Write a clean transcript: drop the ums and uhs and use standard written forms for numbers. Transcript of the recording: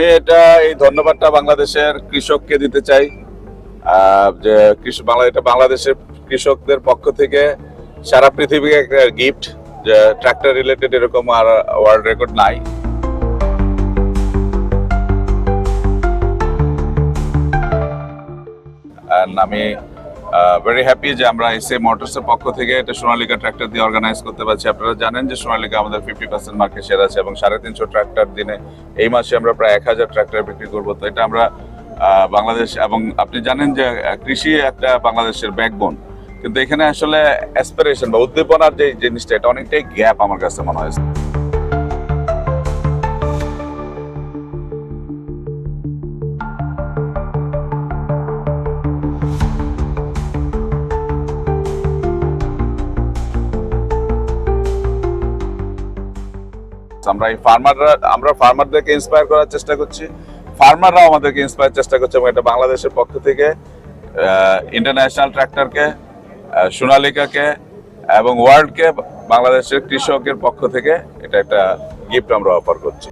আমি এই ধন্যবাদটা বাংলাদেশের কৃষককে দিতে চাই, যে বাংলাদেশের কৃষকদের পক্ষ থেকে সারা পৃথিবীকে একটা গিফট, যে ট্রাক্টর রিলেটেড এরকম আর ওয়ার্ল্ড রেকর্ড নাই। আমি ভেরি হ্যাপি যে আমরা এসএ মোটরসের পক্ষ থেকে এটা সোনালিকা ট্রাক্টর দিয়ে অর্গানাইজ করতে পারছি। আপনারা জানেন যে সোনালিকা আমাদের 50% মার্কেট শেয়ার আছে এবং 350 ট্রাক্টর দিনে এই মাসে আমরা প্রায় 1000 ট্রাক্টর বিক্রি করবো। তো এটা আমরা বাংলাদেশ, এবং আপনি জানেন যে কৃষি একটা বাংলাদেশের ব্যাকবোন, কিন্তু এখানে আসলে অ্যাসপিরেশন বা উদ্দীপনার যে জিনিসটা, এটা অনেকটাই গ্যাপ আমার কাছে মনে হয়। আমরা ফার্মারদেরকে ইন্সপায়ার করার চেষ্টা করছি, ফার্মাররাও আমাদেরকে ইন্সপায়ার চেষ্টা করছে, এবং এটা বাংলাদেশের পক্ষ থেকে ইন্টারন্যাশনাল ট্রাক্টরকে, সোনালিকাকে এবং ওয়ার্ল্ডকে বাংলাদেশের কৃষকের পক্ষ থেকে এটা একটা গিফট আমরা অফার করছি।